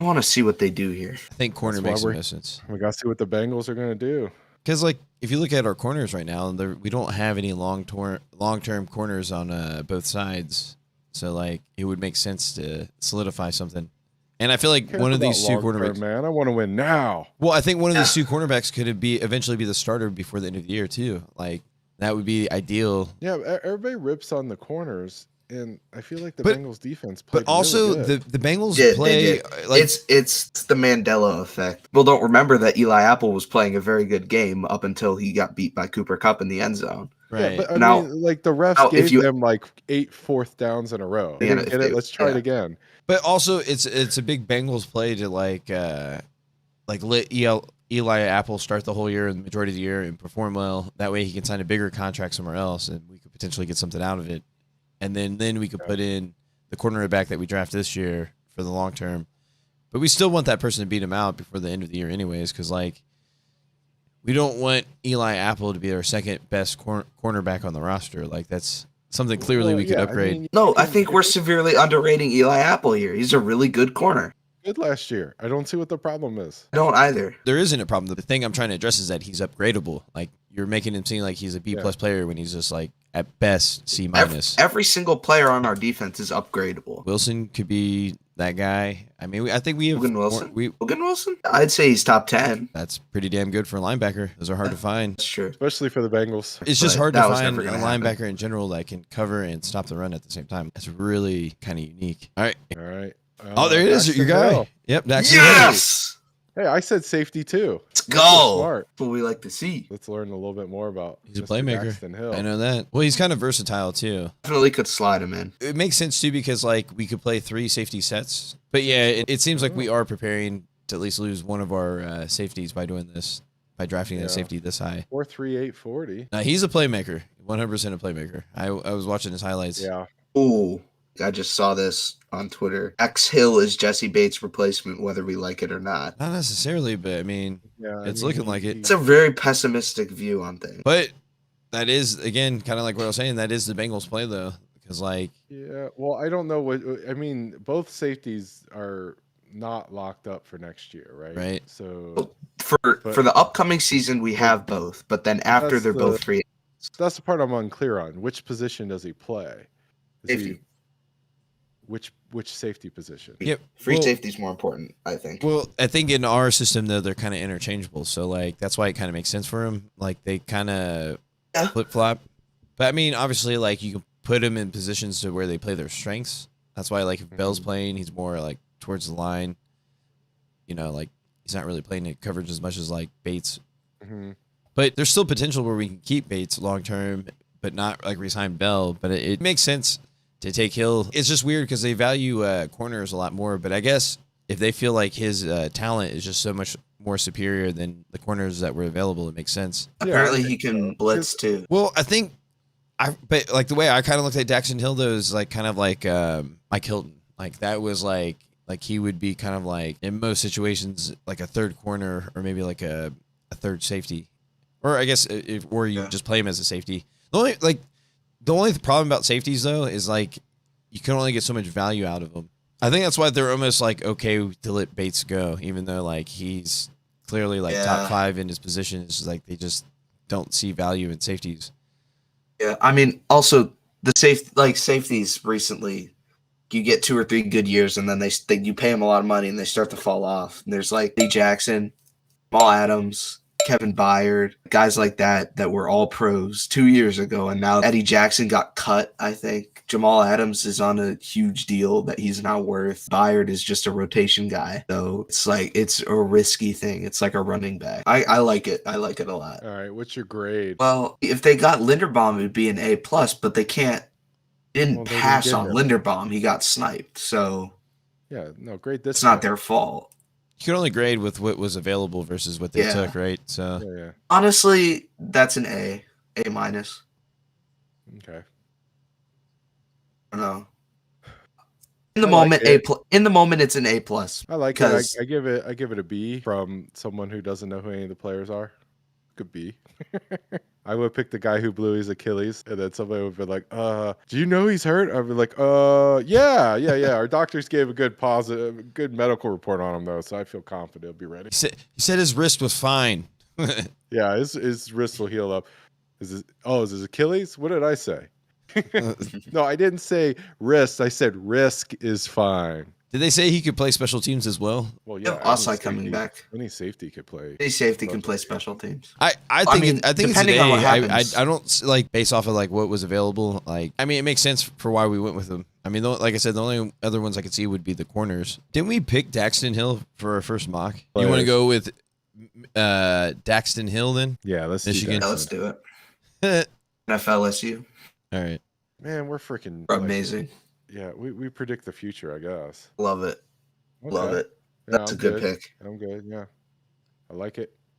I want to see what they do here. I think corner makes the most sense. We got to see what the Bengals are going to do. Because, like, if you look at our corners right now, we don't have any long-term corners on both sides. So, like, it would make sense to solidify something. And I feel like one of these two cornerbacks, man, I want to win now. Well, I think one of these two cornerbacks could eventually be the starter before the end of the year too. Like that would be ideal. Yeah, everybody rips on the corners, and I feel like the Bengals defense played but also really good. the Bengals play like it's the Mandela effect. People don't remember that Eli Apple was playing a very good game up until he got beat by Cooper Kupp in the end zone. Right. Yeah, but I mean, like the refs gave them like 8 4th downs in a row. They didn't get it. Let's try it again. But also, it's a big Bengals play to like let Eli Apple start the whole year and the majority of the year and perform well. That way, he can sign a bigger contract somewhere else, and we could potentially get something out of it. And then we could put in the cornerback that we draft this year for the long term. But we still want that person to beat him out before the end of the year, anyways, because like we don't want Eli Apple to be our second best cornerback on the roster. Like that's something clearly we could upgrade. I mean, no, I think we're severely underrating Eli Apple here. He's a really good corner. Good last year. I don't see what the problem is. I don't either. There isn't a problem. The thing I'm trying to address is that he's upgradable. Like you're making him seem like he's a B+ player when he's just like at best C-. Every single player on our defense is upgradable. Wilson could be that guy. I mean, I think we have Logan Wilson. Logan Wilson? I'd say he's top 10. That's pretty damn good for a linebacker. Those are hard to find. That's true. Especially for the Bengals. It's just hard to find a linebacker in general that can cover and stop the run at the same time. That's really kind of unique. All right. All right. Oh, there it is. Your guy. Hill. Yep. Daxton Yes! Hey, I said safety too. Let's go. Smart. That's what we like to see. Let's learn a little bit more about He's a playmaker. Daxton Hill. I know that. Well, he's kind of versatile too. Definitely could slide him in. It makes sense too because like we could play 3 safety sets. But yeah, it seems like we are preparing to at least lose one of our safeties by doing this, by drafting that safety this high. 4.38 40. Now he's a playmaker, 100% a playmaker. I was watching his highlights. Yeah. Ooh, I just saw this on Twitter. X Hill is Jesse Bates' replacement, whether we like it or not. Not necessarily, but I mean, it's looking like it. It's a very pessimistic view on things. But that is, again, kind of like what I was saying. That is the Bengals play, though, because like. Yeah, well, I don't know what I mean. Both safeties are not locked up for next year, right? Right. So for the upcoming season, we have both, but then after they're both free. That's the part I'm unclear on. Which position does he play? Which safety position? Yeah, free safety is more important, I think. Well, I think in our system though they're kind of interchangeable, so like that's why it kind of makes sense for him. Like they kind of flip flop. But I mean, obviously, like you can put him in positions to where they play their strengths. That's why, like if Bell's playing, he's more like towards the line. You know, like he's not really playing it coverage as much as like Bates. But there's still potential where we can keep Bates long term, but not like resign Bell. But it makes sense to take Hill. It's just weird because they value corners a lot more. But I guess if they feel like his talent is just so much more superior than the corners that were available, it makes sense. Apparently he can blitz too. Well, I think but like the way I kind of looked at Daxton Hill though is like kind of like Mike Hilton. Like that was like he would be kind of like in most situations like a third corner or maybe like a third safety. Or I guess or you just play him as a safety. The only problem about safeties though is like you can only get so much value out of them. I think that's why they're almost like okay to let Bates go, even though like he's clearly like top 5 in his position. It's just like they just don't see value in safeties. Yeah, I mean, also the safeties recently, you get 2 or 3 good years, and then you pay them a lot of money, and they start to fall off. And there's like Lee Jackson, Jamal Adams, Kevin Byard, guys like that were all pros 2 years ago, and now Eddie Jackson got cut, I think. Jamal Adams is on a huge deal that he's not worth. Byard is just a rotation guy. So it's like it's a risky thing. It's like a running back. I like it. I like it a lot. All right, what's your grade? Well, if they got Linderbaum, it'd be an A+, but they didn't pass on Linderbaum. He got sniped. So yeah, no, grade this. It's not their fault. You can only grade with what was available versus what they took, right? So honestly, that's an A. A-. Okay. I don't know. In the moment, in the moment, it's an A+. I like it. I give it a B from someone who doesn't know who any of the players are. Good B. I would pick the guy who blew his Achilles, and then somebody would be like, do you know he's hurt? I'd be like, yeah. Our doctors gave a good medical report on him though, so I feel confident he'll be ready. He said his wrist was fine. Yeah, his wrist will heal up. Is his Achilles? What did I say? No, I didn't say wrist. I said risk is fine. Did they say he could play special teams as well? Well, Yeah, yeah. Osai coming back. Any safety could play. Any safety can play special teams. I think it's depending on what happens. I don't like based off of like what was available. Like, I mean, it makes sense for why we went with him. I mean, like I said, the only other ones I could see would be the corners. Didn't we pick Daxton Hill for our first mock? You want to go with Daxton Hill then? Yeah, let's Michigan. do Yeah, let's do it. FLSU. All right. Man, we're freaking Amazing. Yeah, we predict the future, I guess. Love it. Okay. Love it. Yeah, That's I'm a good pick. I'm good. Yeah, I like it.